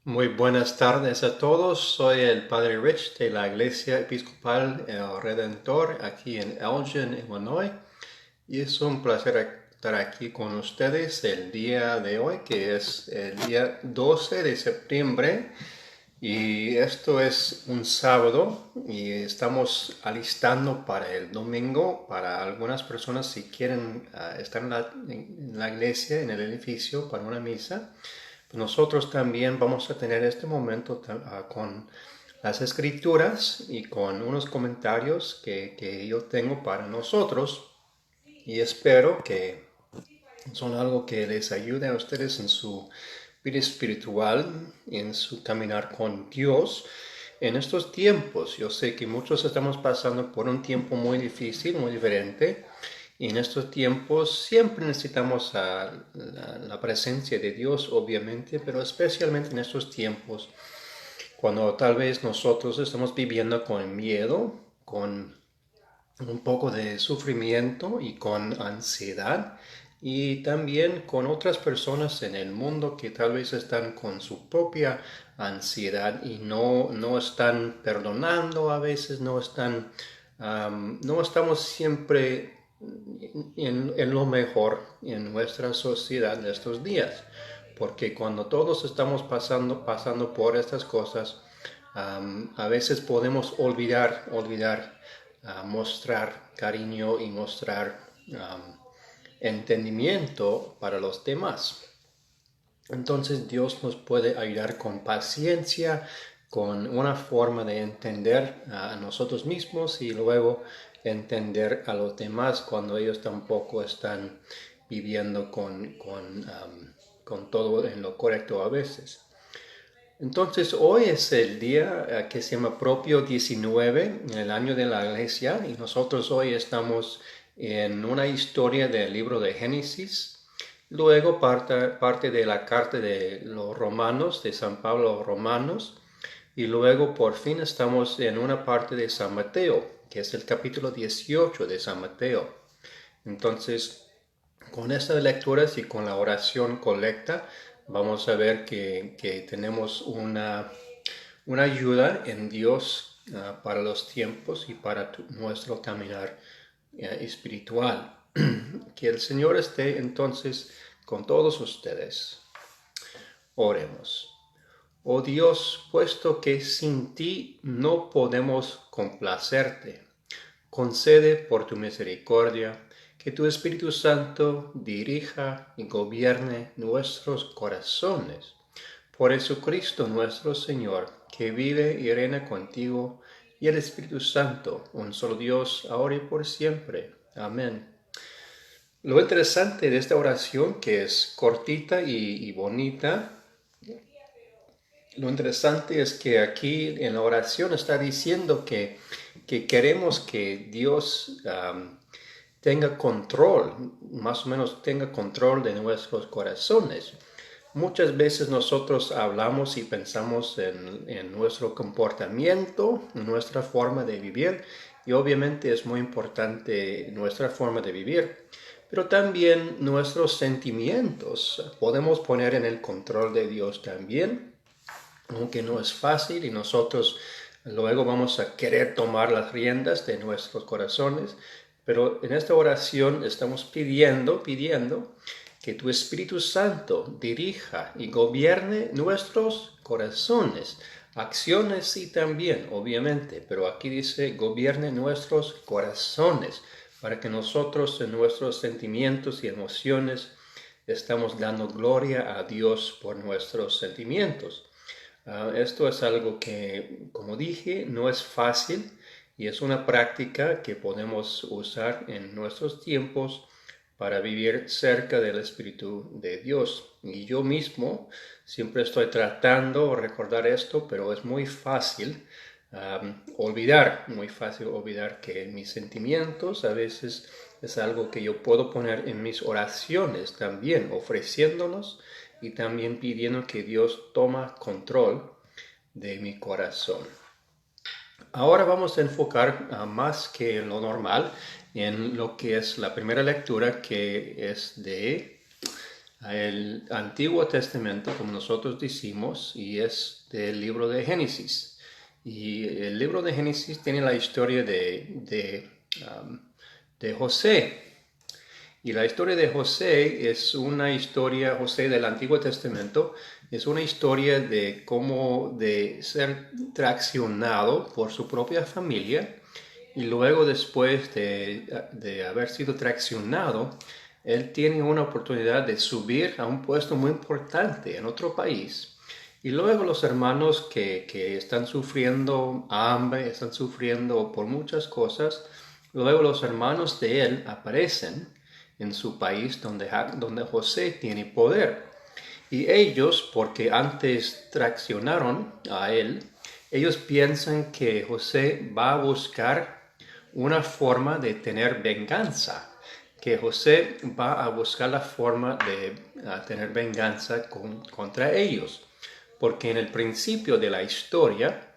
Muy buenas tardes a todos. Soy el Padre Rich de la Iglesia Episcopal El Redentor aquí en Elgin, Illinois. Y es un placer estar aquí con ustedes el día de hoy, que es el día 12 de septiembre. Y esto es un sábado y estamos alistando para el domingo para algunas personas si quieren estar en la iglesia, en el edificio para una misa. Nosotros también vamos a tener este momento con las escrituras y con unos comentarios que yo tengo para nosotros y espero que son algo que les ayude a ustedes en su vida espiritual, en su caminar con Dios. En estos tiempos, yo sé que muchos estamos pasando por un tiempo muy difícil, muy diferente. Y en estos tiempos siempre necesitamos la presencia de Dios, obviamente, pero especialmente en estos tiempos, cuando tal vez nosotros estamos viviendo con miedo, con un poco de sufrimiento y con ansiedad, y también con otras personas en el mundo que tal vez están con su propia ansiedad y no están perdonando, a veces no estamos siempre en lo mejor en nuestra sociedad de estos días, porque cuando todos estamos pasando por estas cosas, a veces podemos olvidar mostrar cariño y mostrar entendimiento para los demás. Entonces Dios nos puede ayudar con paciencia, con una forma de entender a nosotros mismos y luego entender a los demás cuando ellos tampoco están viviendo con todo en lo correcto a veces. Entonces hoy es el día que se llama Propio 19, en el año de la iglesia, y nosotros hoy estamos en una historia del libro de Génesis, luego parte de la carta de los Romanos, de San Pablo a los Romanos, y luego por fin estamos en una parte de San Mateo, que es el capítulo 18 de San Mateo. Entonces, con estas lecturas y con la oración colecta, vamos a ver que tenemos una ayuda en Dios para los tiempos y para nuestro caminar espiritual. Que el Señor esté entonces con todos ustedes. Oremos. Oh Dios, puesto que sin ti no podemos complacerte, concede por tu misericordia que tu Espíritu Santo dirija y gobierne nuestros corazones. Por Jesucristo nuestro Señor, que vive y reina contigo, y el Espíritu Santo, un solo Dios, ahora y por siempre. Amén. Lo interesante de esta oración, que es cortita y bonita, lo interesante es que aquí en la oración está diciendo que queremos que Dios tenga control, más o menos tenga control de nuestros corazones. Muchas veces nosotros hablamos y pensamos en nuestro comportamiento, en nuestra forma de vivir, y obviamente es muy importante nuestra forma de vivir, pero también nuestros sentimientos podemos poner en el control de Dios también, aunque no es fácil y nosotros luego vamos a querer tomar las riendas de nuestros corazones, pero en esta oración estamos pidiendo que tu Espíritu Santo dirija y gobierne nuestros corazones, acciones sí también, obviamente, pero aquí dice gobierne nuestros corazones, para que nosotros en nuestros sentimientos y emociones estamos dando gloria a Dios por nuestros sentimientos. Esto es algo que, como dije, no es fácil y es una práctica que podemos usar en nuestros tiempos para vivir cerca del Espíritu de Dios. Y yo mismo siempre estoy tratando de recordar esto, pero es muy fácil muy fácil olvidar que mis sentimientos a veces es algo que yo puedo poner en mis oraciones también, ofreciéndolos y también pidiendo que Dios toma control de mi corazón. Ahora vamos a enfocar más que en lo normal en lo que es la primera lectura, que es de el Antiguo Testamento, como nosotros decimos, y es del libro de Génesis. Y el libro de Génesis tiene la historia de José. Y la historia de José es una historia, José del Antiguo Testamento, es una historia de cómo de ser traicionado por su propia familia y luego después de haber sido traicionado, él tiene una oportunidad de subir a un puesto muy importante en otro país. Y luego los hermanos que están sufriendo hambre, están sufriendo por muchas cosas, luego los hermanos de él aparecen en su país donde José tiene poder. Y ellos, porque antes traicionaron a él, ellos piensan que José va a buscar una forma de tener venganza, que José va a buscar la forma de tener venganza contra ellos, porque en el principio de la historia,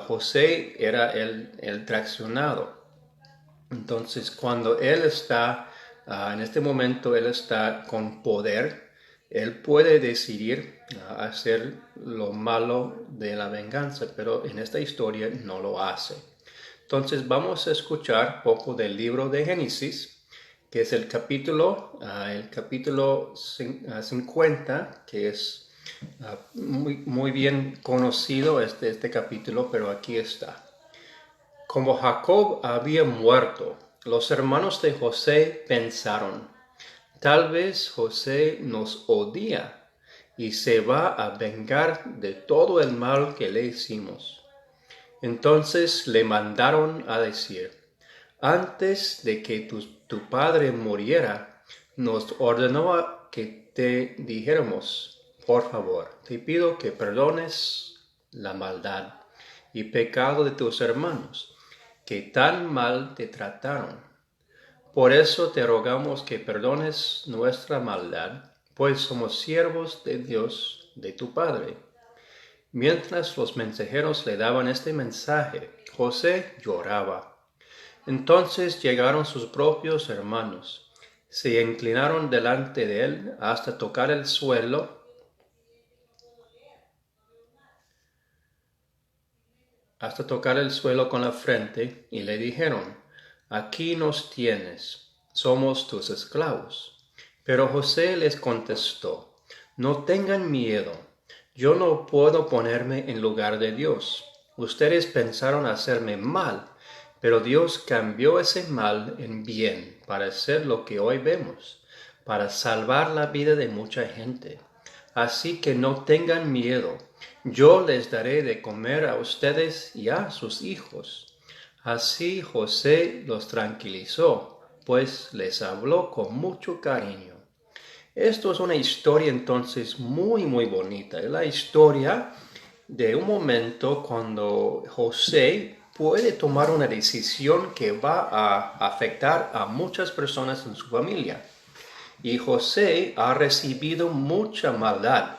José era el traicionado. Entonces, cuando él está, en este momento, él está con poder, él puede decidir hacer lo malo de la venganza, pero en esta historia no lo hace. Entonces, vamos a escuchar poco del libro de Génesis, que es el capítulo 50, que es muy bien conocido este capítulo, pero aquí está. Como Jacob había muerto, los hermanos de José pensaron, tal vez José nos odia y se va a vengar de todo el mal que le hicimos. Entonces le mandaron a decir, antes de que tu padre muriera, nos ordenó que te dijéramos, por favor, te pido que perdones la maldad y pecado de tus hermanos, que tan mal te trataron. Por eso te rogamos que perdones nuestra maldad, pues somos siervos de Dios, de tu Padre. Mientras los mensajeros le daban este mensaje, José lloraba. Entonces llegaron sus propios hermanos, se inclinaron delante de él hasta tocar el suelo con la frente, y le dijeron, aquí nos tienes, somos tus esclavos. Pero José les contestó, no tengan miedo, yo no puedo ponerme en lugar de Dios. Ustedes pensaron hacerme mal, pero Dios cambió ese mal en bien para hacer lo que hoy vemos, para salvar la vida de mucha gente. Así que no tengan miedo. Yo les daré de comer a ustedes y a sus hijos. Así José los tranquilizó, pues les habló con mucho cariño. Esto es una historia entonces muy bonita. Es la historia de un momento cuando José puede tomar una decisión que va a afectar a muchas personas en su familia. Y José ha recibido mucha maldad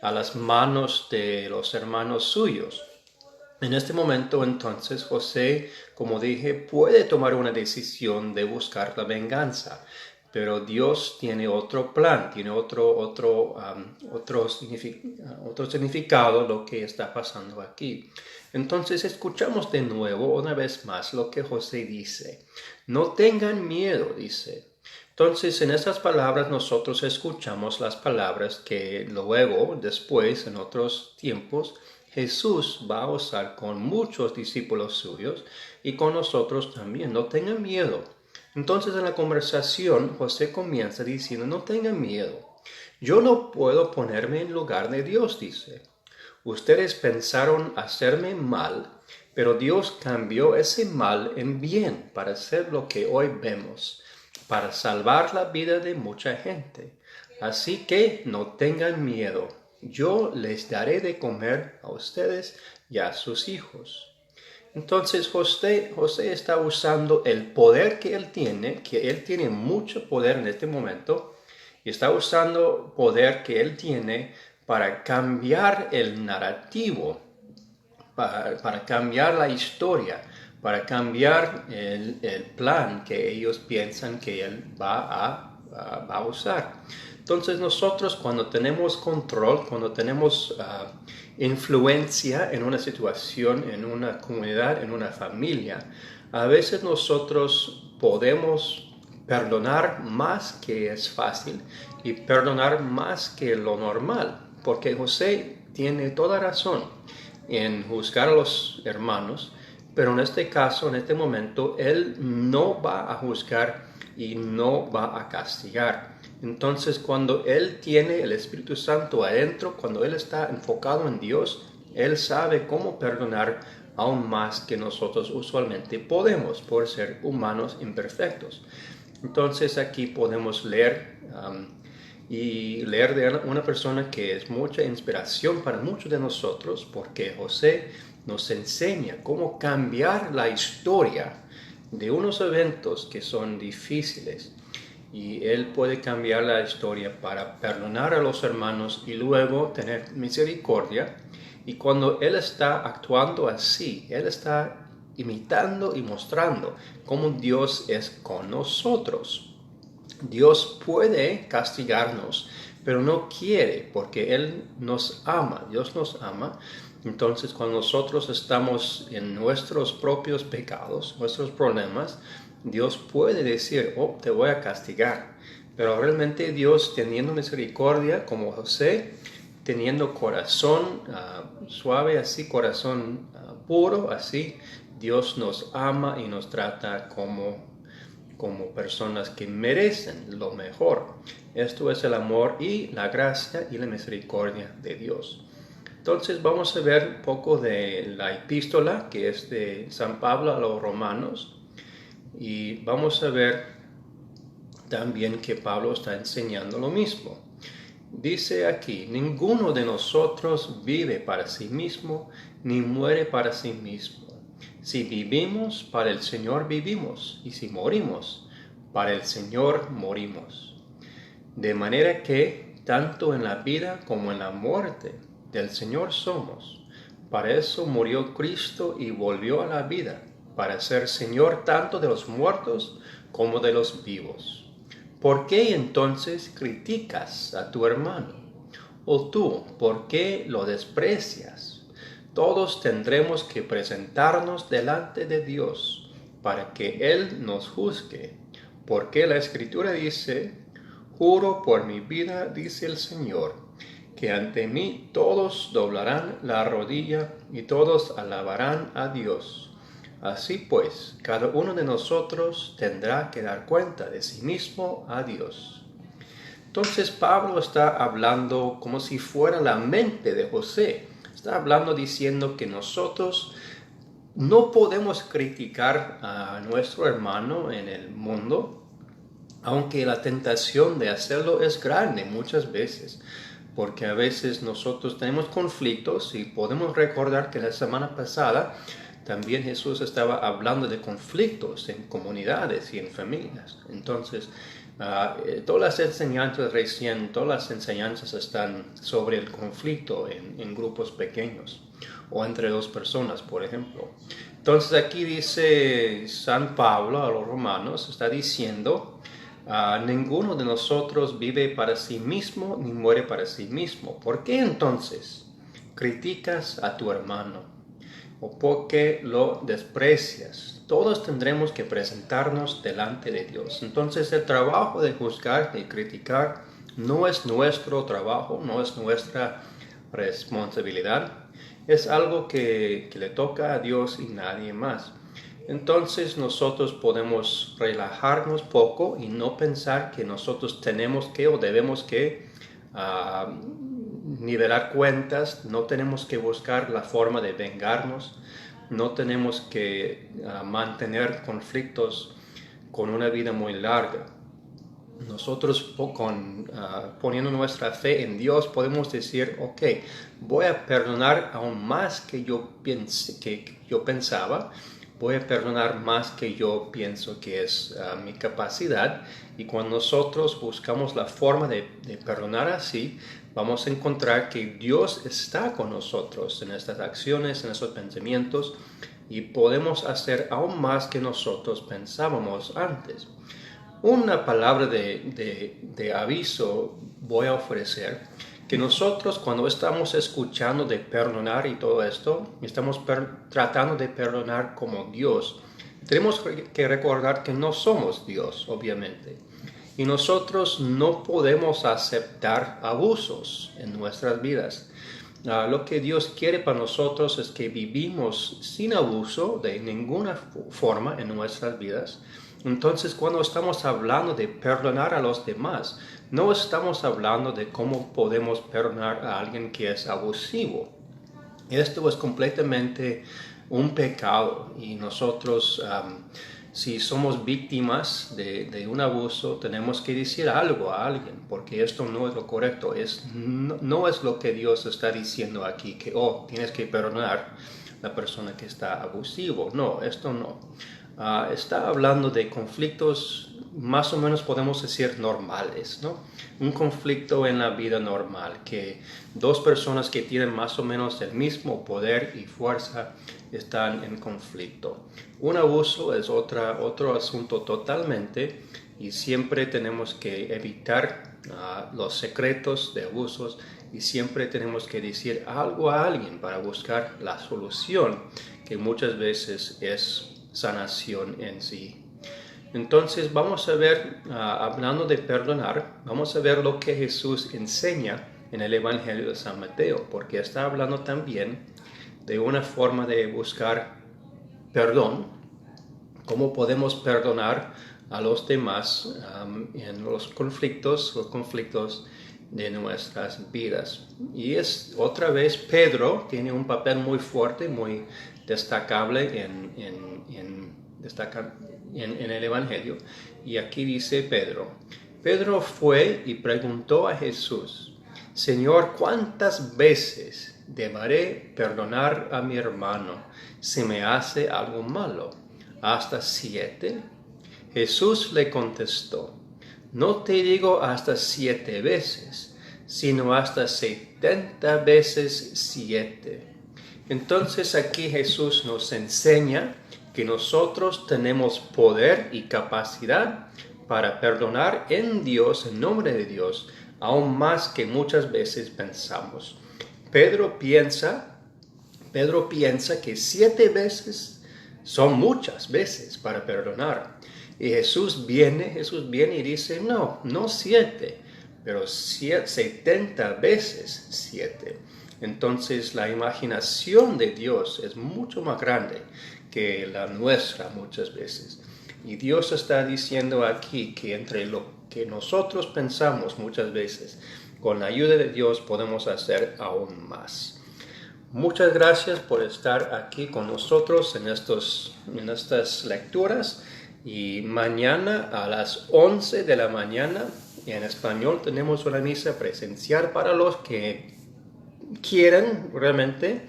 a las manos de los hermanos suyos. En este momento entonces José, como dije, puede tomar una decisión de buscar la venganza, pero Dios tiene otro plan, tiene otro significado lo que está pasando aquí. Entonces escuchamos de nuevo una vez más lo que José dice. No tengan miedo, dice. Entonces, en estas palabras nosotros escuchamos las palabras que luego, después, en otros tiempos, Jesús va a usar con muchos discípulos suyos y con nosotros también. No tengan miedo. Entonces, en la conversación, José comienza diciendo, no tengan miedo. Yo no puedo ponerme en lugar de Dios, dice. Ustedes pensaron hacerme mal, pero Dios cambió ese mal en bien para hacer lo que hoy vemos, para salvar la vida de mucha gente. Así que no tengan miedo. Yo les daré de comer a ustedes y a sus hijos. Entonces José está usando el poder que él tiene mucho poder en este momento, y está usando poder que él tiene para cambiar el narrativo, para cambiar la historia, para cambiar el plan que ellos piensan que él va a usar. Entonces nosotros cuando tenemos control, cuando tenemos influencia en una situación, en una comunidad, en una familia, a veces nosotros podemos perdonar más que es fácil y perdonar más que lo normal, porque José tiene toda razón en juzgar a los hermanos, pero en este caso, en este momento, él no va a juzgar y no va a castigar. Entonces, cuando él tiene el Espíritu Santo adentro, cuando él está enfocado en Dios, él sabe cómo perdonar aún más que nosotros usualmente podemos por ser humanos imperfectos. Entonces aquí podemos leer y leer de una persona que es mucha inspiración para muchos de nosotros, porque José nos enseña cómo cambiar la historia de unos eventos que son difíciles. Y él puede cambiar la historia para perdonar a los hermanos y luego tener misericordia. Y cuando él está actuando así, él está imitando y mostrando cómo Dios es con nosotros. Dios puede castigarnos, pero no quiere, porque Él nos ama, Dios nos ama. Entonces, cuando nosotros estamos en nuestros propios pecados, nuestros problemas, Dios puede decir, oh, te voy a castigar. Pero realmente Dios, teniendo misericordia, como José, teniendo corazón suave, así, corazón puro, así, Dios nos ama y nos trata como personas que merecen lo mejor. Esto es el amor y la gracia y la misericordia de Dios. Entonces vamos a ver un poco de la epístola que es de San Pablo a los Romanos y vamos a ver también que Pablo está enseñando lo mismo. Dice aquí, ninguno de nosotros vive para sí mismo ni muere para sí mismo. Si vivimos, para el Señor vivimos, y si morimos, para el Señor morimos. De manera que, tanto en la vida como en la muerte, del Señor somos. Para eso murió Cristo y volvió a la vida, para ser Señor tanto de los muertos como de los vivos. ¿Por qué entonces criticas a tu hermano? ¿O tú, por qué lo desprecias? Todos tendremos que presentarnos delante de Dios para que Él nos juzgue, porque la Escritura dice, juro por mi vida, dice el Señor, que ante mí todos doblarán la rodilla y todos alabarán a Dios. Así pues, cada uno de nosotros tendrá que dar cuenta de sí mismo a Dios. Entonces Pablo está hablando como si fuera la mente de José. Está hablando diciendo que nosotros no podemos criticar a nuestro hermano en el mundo, aunque la tentación de hacerlo es grande muchas veces, porque a veces nosotros tenemos conflictos y podemos recordar que la semana pasada también Jesús estaba hablando de conflictos en comunidades y en familias. Entonces, todas las enseñanzas están sobre el conflicto en grupos pequeños o entre dos personas, por ejemplo. Entonces aquí dice San Pablo a los romanos, está diciendo, ninguno de nosotros vive para sí mismo ni muere para sí mismo. ¿Por qué entonces criticas a tu hermano? ¿O por qué lo desprecias? Todos tendremos que presentarnos delante de Dios. Entonces el trabajo de juzgar y criticar no es nuestro trabajo, no es nuestra responsabilidad. Es algo que le toca a Dios y nadie más. Entonces nosotros podemos relajarnos poco y no pensar que nosotros tenemos que o debemos que nivelar cuentas, no tenemos que buscar la forma de vengarnos, no tenemos que mantener conflictos con una vida muy larga. Nosotros poniendo nuestra fe en Dios podemos decir, ok, voy a perdonar aún más que yo pensaba, voy a perdonar más que yo pienso que es mi capacidad. Y cuando nosotros buscamos la forma de perdonar así, vamos a encontrar que Dios está con nosotros en estas acciones, en esos pensamientos, y podemos hacer aún más que nosotros pensábamos antes. una palabra de aviso voy a ofrecer, que nosotros cuando estamos escuchando de perdonar y todo esto, estamos tratando de perdonar como Dios, tenemos que recordar que no somos Dios, obviamente. Y nosotros no podemos aceptar abusos en nuestras vidas. Lo que Dios quiere para nosotros es que vivimos sin abuso de ninguna forma en nuestras vidas. Entonces, cuando estamos hablando de perdonar a los demás, no estamos hablando de cómo podemos perdonar a alguien que es abusivo. Esto es completamente un pecado y nosotros, si somos víctimas de un abuso, tenemos que decir algo a alguien, porque esto no es lo correcto, no es lo que Dios está diciendo aquí, que tienes que perdonar a la persona que está abusivo. No, esto no. Está hablando de conflictos más o menos podemos decir normales, ¿no? Un conflicto en la vida normal, que dos personas que tienen más o menos el mismo poder y fuerza están en conflicto. Un abuso es otro asunto totalmente y siempre tenemos que evitar los secretos de abusos y siempre tenemos que decir algo a alguien para buscar la solución, que muchas veces es sanación en sí. Entonces vamos a ver, hablando de perdonar, vamos a ver lo que Jesús enseña en el Evangelio de San Mateo, porque está hablando también de una forma de buscar perdón, cómo podemos perdonar a los demás en los conflictos de nuestras vidas. Y es otra vez Pedro tiene un papel muy fuerte, muy destacable en el Evangelio. Y aquí dice Pedro fue y preguntó a Jesús: Señor, ¿cuántas veces deberé perdonar a mi hermano si me hace algo malo? ¿Hasta 7? Jesús le contestó: no te digo hasta 7 veces, sino hasta 70 veces 7. Entonces aquí Jesús nos enseña que nosotros tenemos poder y capacidad para perdonar en Dios, en nombre de Dios, aún más que muchas veces pensamos. Pedro piensa que 7 veces son muchas veces para perdonar. Y Jesús viene y dice, no 7, pero 70 veces 7. Entonces la imaginación de Dios es mucho más grande que la nuestra muchas veces. Y Dios está diciendo aquí que entre lo que nosotros pensamos muchas veces, con la ayuda de Dios podemos hacer aún más. Muchas gracias por estar aquí con nosotros en estas lecturas. Y mañana a las 11 de la mañana en español tenemos una misa presencial para los que quieren realmente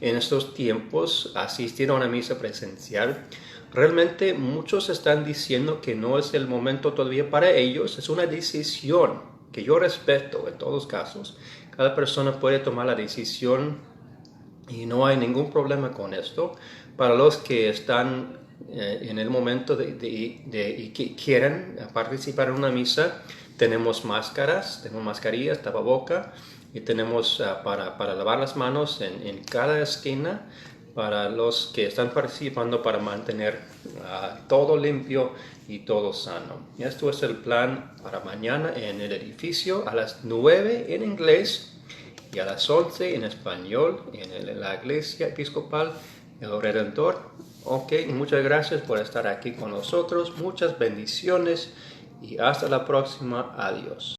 en estos tiempos asistir a una misa presencial. Realmente muchos están diciendo que no es el momento todavía para ellos. Es una decisión que yo respeto en todos casos. Cada persona puede tomar la decisión y no hay ningún problema con esto. Para los que están en el momento y que quieren participar en una misa, tenemos mascarillas, tapaboca, y tenemos para lavar las manos en cada esquina para los que están participando, para mantener todo limpio y todo sano. Y esto es el plan para mañana en el edificio a las 9 en inglés y a las 11 en español en la iglesia episcopal El Redentor. Ok, muchas gracias por estar aquí con nosotros. Muchas bendiciones y hasta la próxima. Adiós.